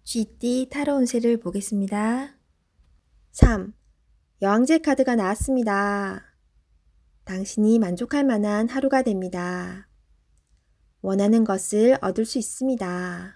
쥐띠 타로 운세를 보겠습니다. 3. 여왕제 카드가 나왔습니다. 당신이 만족할 만한 하루가 됩니다. 원하는 것을 얻을 수 있습니다.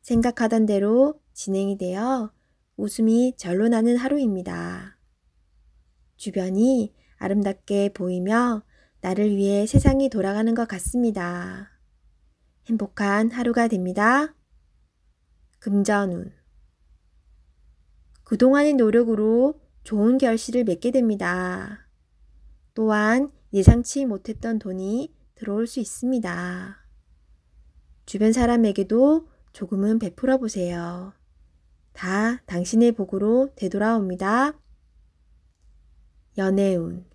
생각하던 대로 진행이 되어 웃음이 절로 나는 하루입니다. 주변이 아름답게 보이며 나를 위해 세상이 돌아가는 것 같습니다. 행복한 하루가 됩니다. 금전운. 그동안의 노력으로 좋은 결실을 맺게 됩니다. 또한 예상치 못했던 돈이 들어올 수 있습니다. 주변 사람에게도 조금은 베풀어 보세요. 다 당신의 복으로 되돌아옵니다. 연애운.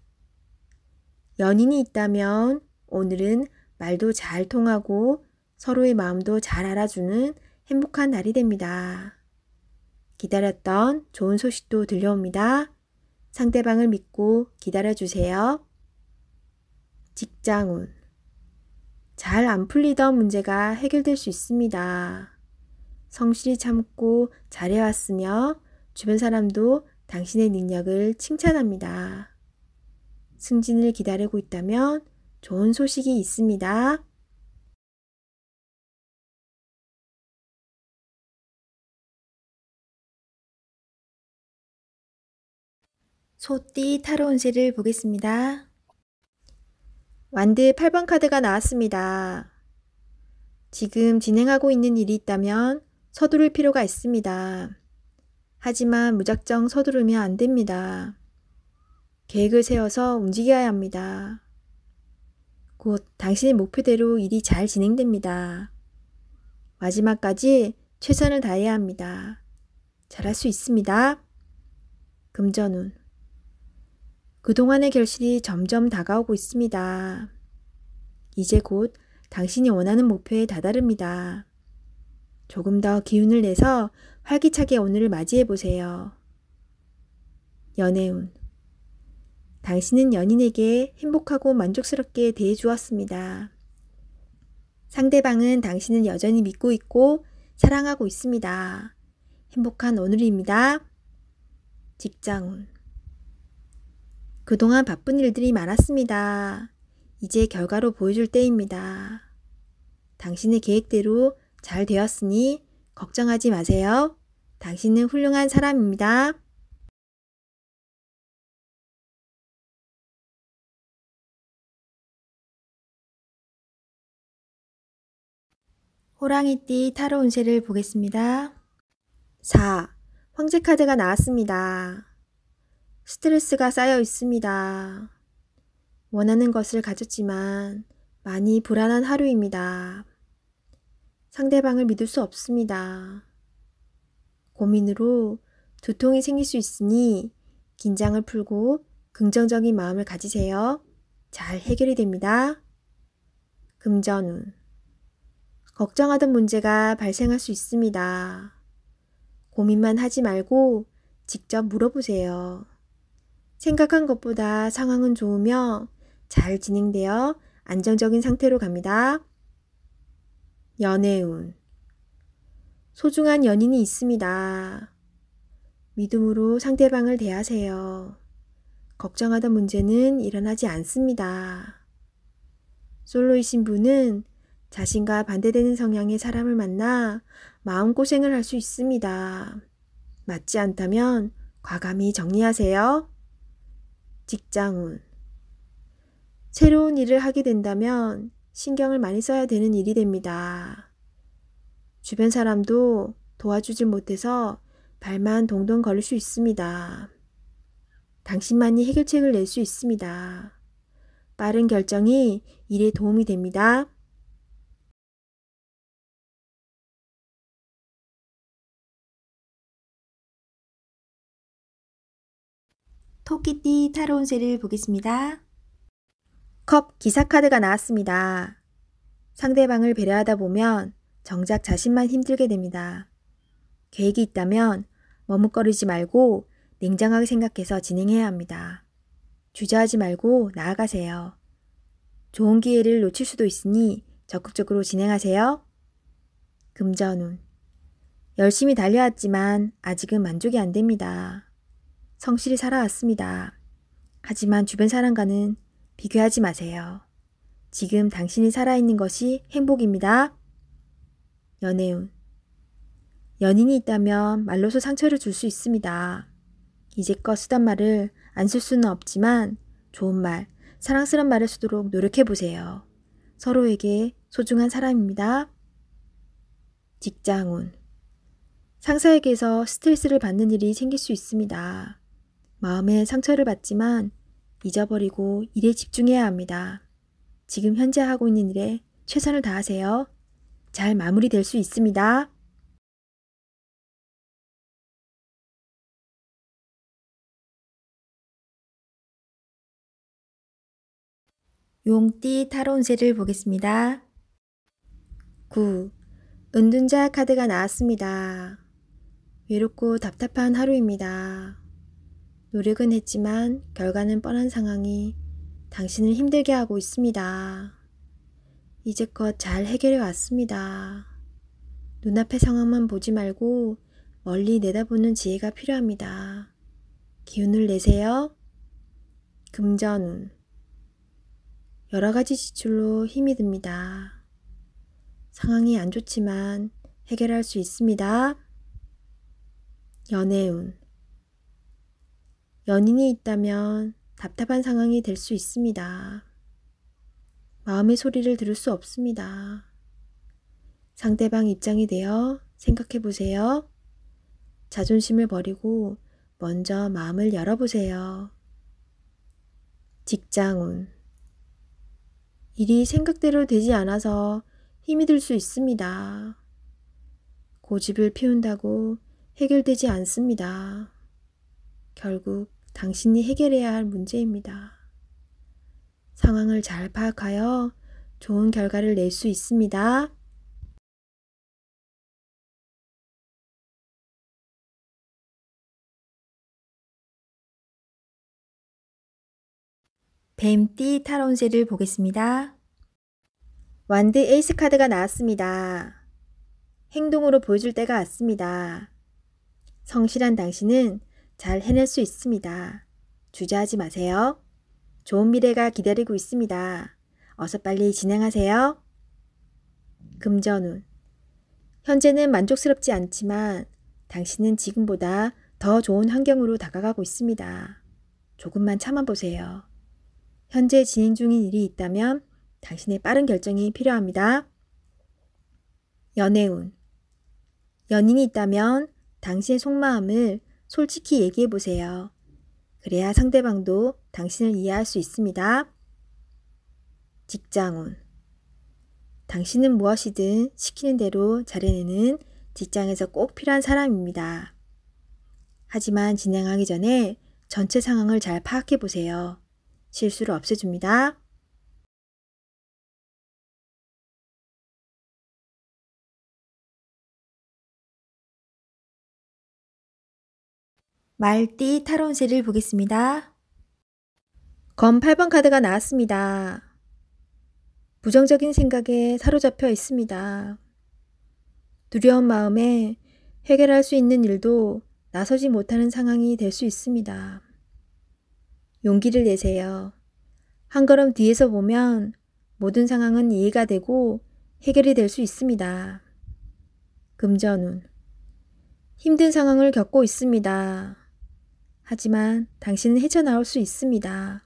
연인이 있다면 오늘은 말도 잘 통하고 서로의 마음도 잘 알아주는 행복한 날이 됩니다. 기다렸던 좋은 소식도 들려옵니다. 상대방을 믿고 기다려주세요. 직장운. 잘 안 풀리던 문제가 해결될 수 있습니다. 성실히 참고 잘해왔으며 주변 사람도 당신의 능력을 칭찬합니다. 승진을 기다리고 있다면 좋은 소식이 있습니다. 소띠 타로 운세를 보겠습니다. 완드 8번 카드가 나왔습니다. 지금 진행하고 있는 일이 있다면 서두를 필요가 있습니다. 하지만 무작정 서두르면 안 됩니다. 계획을 세워서 움직여야 합니다. 곧 당신의 목표대로 일이 잘 진행됩니다. 마지막까지 최선을 다해야 합니다. 잘할 수 있습니다. 금전운. 그동안의 결실이 점점 다가오고 있습니다. 이제 곧 당신이 원하는 목표에 다다릅니다. 조금 더 기운을 내서 활기차게 오늘을 맞이해 보세요. 연애운. 당신은 연인에게 행복하고 만족스럽게 대해 주었습니다. 상대방은 당신을 여전히 믿고 있고 사랑하고 있습니다. 행복한 오늘입니다. 직장운. 그동안 바쁜 일들이 많았습니다. 이제 결과로 보여줄 때입니다. 당신의 계획대로 잘 되었으니 걱정하지 마세요. 당신은 훌륭한 사람입니다. 호랑이띠 타로 운세를 보겠습니다. 4. 황제 카드가 나왔습니다. 스트레스가 쌓여 있습니다. 원하는 것을 가졌지만 많이 불안한 하루입니다. 상대방을 믿을 수 없습니다. 고민으로 두통이 생길 수 있으니 긴장을 풀고 긍정적인 마음을 가지세요. 잘 해결이 됩니다. 금전운. 걱정하던 문제가 발생할 수 있습니다. 고민만 하지 말고 직접 물어보세요. 생각한 것보다 상황은 좋으며 잘 진행되어 안정적인 상태로 갑니다. 연애운. 소중한 연인이 있습니다. 믿음으로 상대방을 대하세요. 걱정하던 문제는 일어나지 않습니다. 솔로이신 분은 자신과 반대되는 성향의 사람을 만나 마음고생을 할 수 있습니다. 맞지 않다면 과감히 정리하세요. 직장운. 새로운 일을 하게 된다면 신경을 많이 써야 되는 일이 됩니다. 주변 사람도 도와주지 못해서 발만 동동 걸릴 수 있습니다. 당신만이 해결책을 낼 수 있습니다. 빠른 결정이 일에 도움이 됩니다. 토끼띠 타로 운세를 보겠습니다. 컵 기사 카드가 나왔습니다. 상대방을 배려하다 보면 정작 자신만 힘들게 됩니다. 계획이 있다면 머뭇거리지 말고 냉정하게 생각해서 진행해야 합니다. 주저하지 말고 나아가세요. 좋은 기회를 놓칠 수도 있으니 적극적으로 진행하세요. 금전운. 열심히 달려왔지만 아직은 만족이 안 됩니다. 성실히 살아왔습니다. 하지만 주변 사람과는 비교하지 마세요. 지금 당신이 살아있는 것이 행복입니다. 연애운. 연인이 있다면 말로서 상처를 줄 수 있습니다. 이제껏 쓰던 말을 안 쓸 수는 없지만 좋은 말, 사랑스러운 말을 쓰도록 노력해보세요. 서로에게 소중한 사람입니다. 직장운. 상사에게서 스트레스를 받는 일이 생길 수 있습니다. 마음에 상처를 받지만 잊어버리고 일에 집중해야 합니다. 지금 현재 하고 있는 일에 최선을 다하세요. 잘 마무리될 수 있습니다. 용띠 타로 운세를 보겠습니다. 9. 은둔자 카드가 나왔습니다. 외롭고 답답한 하루입니다. 노력은 했지만 결과는 뻔한 상황이 당신을 힘들게 하고 있습니다. 이제껏 잘 해결해 왔습니다. 눈앞의 상황만 보지 말고 멀리 내다보는 지혜가 필요합니다. 기운을 내세요. 금전운. 여러 가지 지출로 힘이 듭니다. 상황이 안 좋지만 해결할 수 있습니다. 연애운. 연인이 있다면 답답한 상황이 될 수 있습니다. 마음의 소리를 들을 수 없습니다. 상대방 입장이 되어 생각해 보세요. 자존심을 버리고 먼저 마음을 열어보세요. 직장운. 일이 생각대로 되지 않아서 힘이 들 수 있습니다. 고집을 피운다고 해결되지 않습니다. 결국 당신이 해결해야 할 문제입니다. 상황을 잘 파악하여 좋은 결과를 낼 수 있습니다. 뱀띠 타로 운세를 보겠습니다. 완드 에이스 카드가 나왔습니다. 행동으로 보여줄 때가 왔습니다. 성실한 당신은 잘 해낼 수 있습니다. 주저하지 마세요. 좋은 미래가 기다리고 있습니다. 어서 빨리 진행하세요. 금전운. 현재는 만족스럽지 않지만 당신은 지금보다 더 좋은 환경으로 다가가고 있습니다. 조금만 참아보세요. 현재 진행 중인 일이 있다면 당신의 빠른 결정이 필요합니다. 연애운. 연인이 있다면 당신의 속마음을 솔직히 얘기해 보세요. 그래야 상대방도 당신을 이해할 수 있습니다. 직장운. 당신은 무엇이든 시키는 대로 잘해내는 직장에서 꼭 필요한 사람입니다. 하지만 진행하기 전에 전체 상황을 잘 파악해 보세요. 실수를 없애줍니다. 말띠 타로 운세를 보겠습니다. 검 8번 카드가 나왔습니다. 부정적인 생각에 사로잡혀 있습니다. 두려운 마음에 해결할 수 있는 일도 나서지 못하는 상황이 될 수 있습니다. 용기를 내세요. 한 걸음 뒤에서 보면 모든 상황은 이해가 되고 해결이 될 수 있습니다. 금전운. 힘든 상황을 겪고 있습니다. 하지만 당신은 헤쳐나올 수 있습니다.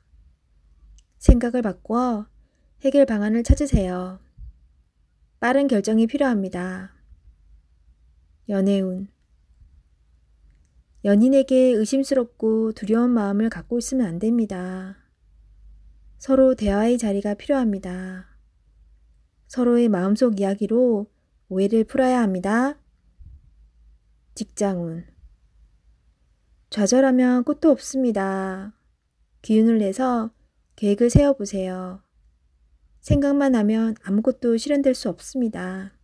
생각을 바꾸어 해결 방안을 찾으세요. 빠른 결정이 필요합니다. 연애운. 연인에게 의심스럽고 두려운 마음을 갖고 있으면 안 됩니다. 서로 대화의 자리가 필요합니다. 서로의 마음속 이야기로 오해를 풀어야 합니다. 직장운. 좌절하면 끝도 없습니다. 기운을 내서 계획을 세워보세요. 생각만 하면 아무것도 실현될 수 없습니다.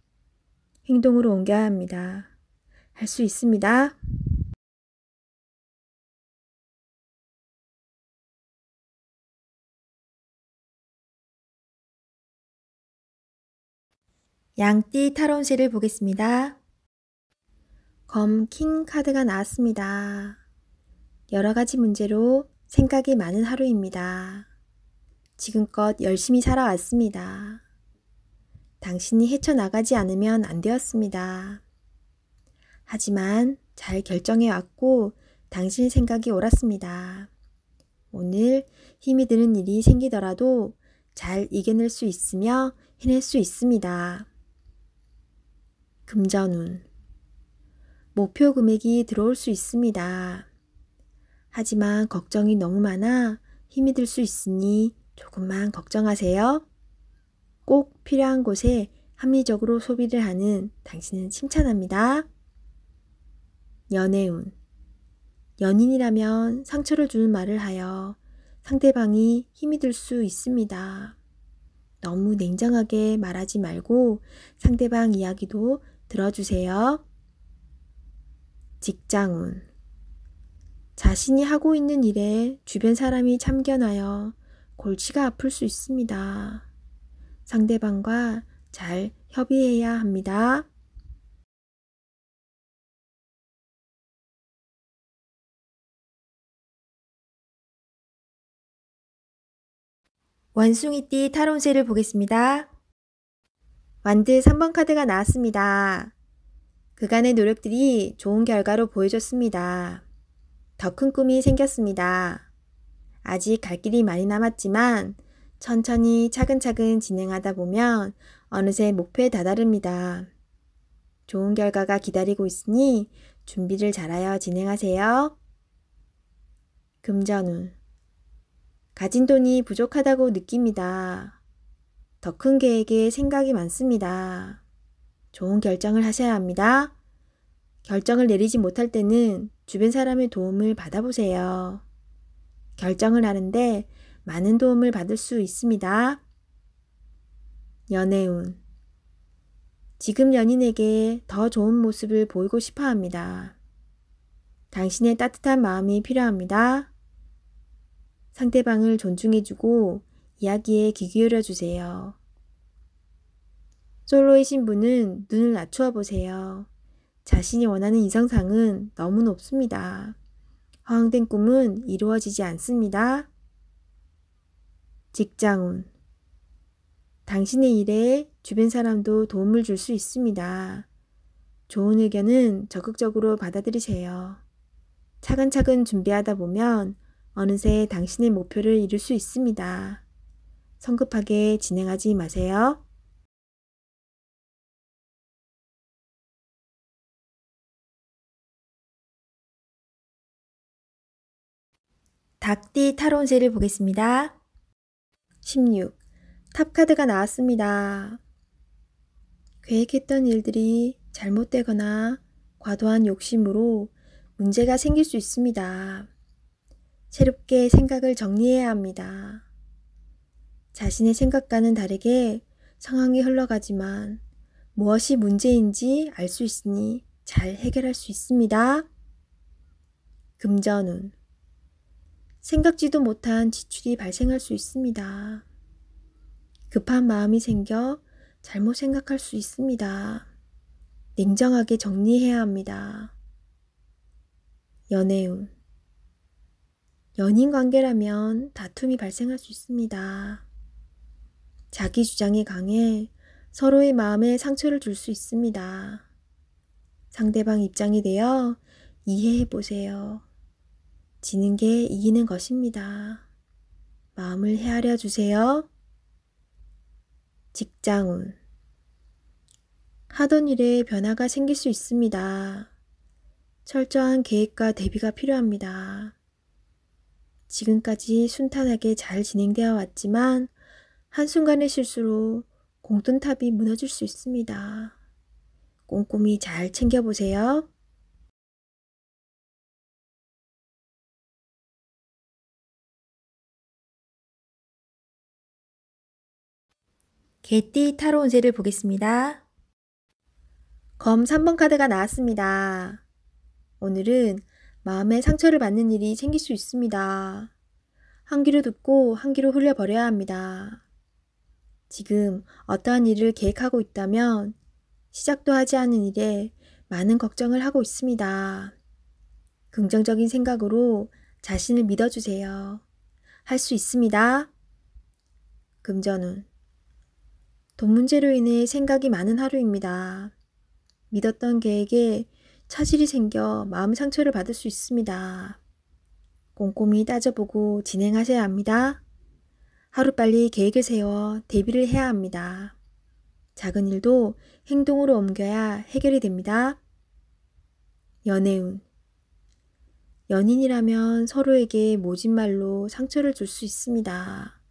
행동으로 옮겨야 합니다. 할 수 있습니다. 양띠 타로 운세를 보겠습니다. 검 킹 카드가 나왔습니다. 여러 가지 문제로 생각이 많은 하루입니다. 지금껏 열심히 살아왔습니다. 당신이 헤쳐나가지 않으면 안 되었습니다. 하지만 잘 결정해 왔고 당신의 생각이 옳았습니다. 오늘 힘이 드는 일이 생기더라도 잘 이겨낼 수 있으며 해낼 수 있습니다. 금전운. 목표 금액이 들어올 수 있습니다. 하지만 걱정이 너무 많아 힘이 들 수 있으니 조금만 걱정하세요. 꼭 필요한 곳에 합리적으로 소비를 하는 당신은 칭찬합니다. 연애운. 연인이라면 상처를 주는 말을 하여 상대방이 힘이 들 수 있습니다. 너무 냉정하게 말하지 말고 상대방 이야기도 들어주세요. 직장운. 자신이 하고 있는 일에 주변 사람이 참견하여 골치가 아플 수 있습니다. 상대방과 잘 협의해야 합니다. 원숭이띠 타로운세를 보겠습니다. 완드 3번 카드가 나왔습니다. 그간의 노력들이 좋은 결과로 보여줬습니다. 더 큰 꿈이 생겼습니다. 아직 갈 길이 많이 남았지만 천천히 차근차근 진행하다 보면 어느새 목표에 다다릅니다. 좋은 결과가 기다리고 있으니 준비를 잘하여 진행하세요. 금전운. 가진 돈이 부족하다고 느낍니다. 더 큰 계획에 생각이 많습니다. 좋은 결정을 하셔야 합니다. 결정을 내리지 못할 때는 주변 사람의 도움을 받아보세요. 결정을 하는데 많은 도움을 받을 수 있습니다. 연애운. 지금 연인에게 더 좋은 모습을 보이고 싶어 합니다. 당신의 따뜻한 마음이 필요합니다. 상대방을 존중해주고 이야기에 귀 기울여 주세요. 솔로이신 분은 눈을 낮추어 보세요. 자신이 원하는 이성상은 너무 높습니다. 허황된 꿈은 이루어지지 않습니다. 직장운. 당신의 일에 주변 사람도 도움을 줄 수 있습니다. 좋은 의견은 적극적으로 받아들이세요. 차근차근 준비하다 보면 어느새 당신의 목표를 이룰 수 있습니다. 성급하게 진행하지 마세요. 닭띠 타로운세를 보겠습니다. 16. 탑카드가 나왔습니다. 계획했던 일들이 잘못되거나 과도한 욕심으로 문제가 생길 수 있습니다. 새롭게 생각을 정리해야 합니다. 자신의 생각과는 다르게 상황이 흘러가지만 무엇이 문제인지 알 수 있으니 잘 해결할 수 있습니다. 금전운. 생각지도 못한 지출이 발생할 수 있습니다. 급한 마음이 생겨 잘못 생각할 수 있습니다. 냉정하게 정리해야 합니다. 연애운. 연인 관계라면 다툼이 발생할 수 있습니다. 자기 주장이 강해 서로의 마음에 상처를 줄 수 있습니다. 상대방 입장이 되어 이해해 보세요. 지는 게 이기는 것입니다. 마음을 헤아려 주세요. 직장운. 하던 일에 변화가 생길 수 있습니다. 철저한 계획과 대비가 필요합니다. 지금까지 순탄하게 잘 진행되어 왔지만 한순간의 실수로 공든탑이 무너질 수 있습니다. 꼼꼼히 잘 챙겨보세요. 개띠 타로운세를 보겠습니다. 검 3번 카드가 나왔습니다. 오늘은 마음에 상처를 받는 일이 생길 수 있습니다. 한 귀로 듣고 한 귀로 흘려버려야 합니다. 지금 어떠한 일을 계획하고 있다면 시작도 하지 않은 일에 많은 걱정을 하고 있습니다. 긍정적인 생각으로 자신을 믿어주세요. 할 수 있습니다. 금전운. 돈 문제로 인해 생각이 많은 하루입니다. 믿었던 계획에 차질이 생겨 마음 상처를 받을 수 있습니다. 꼼꼼히 따져보고 진행하셔야 합니다. 하루빨리 계획을 세워 대비를 해야 합니다. 작은 일도 행동으로 옮겨야 해결이 됩니다. 연애운. 연인이라면 서로에게 모진 말로 상처를 줄 수 있습니다.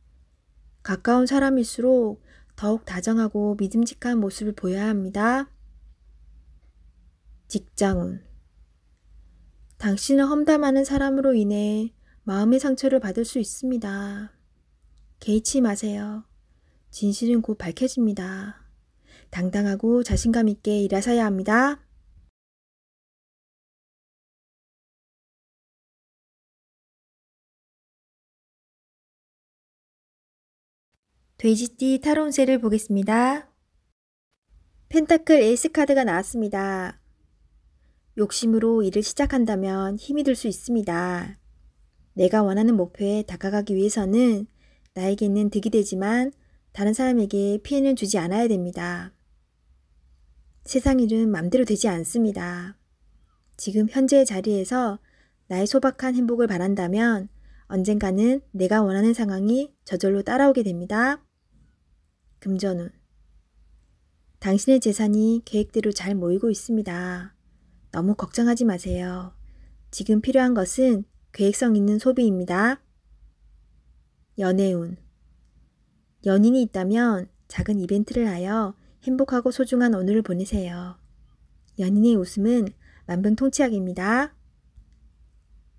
가까운 사람일수록 더욱 다정하고 믿음직한 모습을 보여야 합니다. 직장운. 당신을 험담하는 사람으로 인해 마음의 상처를 받을 수 있습니다. 개의치 마세요. 진실은 곧 밝혀집니다. 당당하고 자신감 있게 일하셔야 합니다. 돼지띠 타로 운세를 보겠습니다. 펜타클 에이스 카드가 나왔습니다. 욕심으로 일을 시작한다면 힘이 들 수 있습니다. 내가 원하는 목표에 다가가기 위해서는 나에게는 득이 되지만 다른 사람에게 피해는 주지 않아야 됩니다. 세상 일은 맘대로 되지 않습니다. 지금 현재의 자리에서 나의 소박한 행복을 바란다면 언젠가는 내가 원하는 상황이 저절로 따라오게 됩니다. 금전운. 당신의 재산이 계획대로 잘 모이고 있습니다. 너무 걱정하지 마세요. 지금 필요한 것은 계획성 있는 소비입니다. 연애운. 연인이 있다면 작은 이벤트를 하여 행복하고 소중한 오늘을 보내세요. 연인의 웃음은 만병통치약입니다.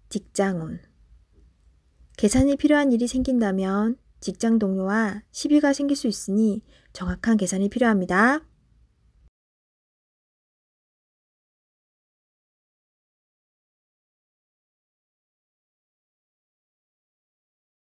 직장운. 계산이 필요한 일이 생긴다면 직장 동료와 시비가 생길 수 있으니 정확한 계산이 필요합니다.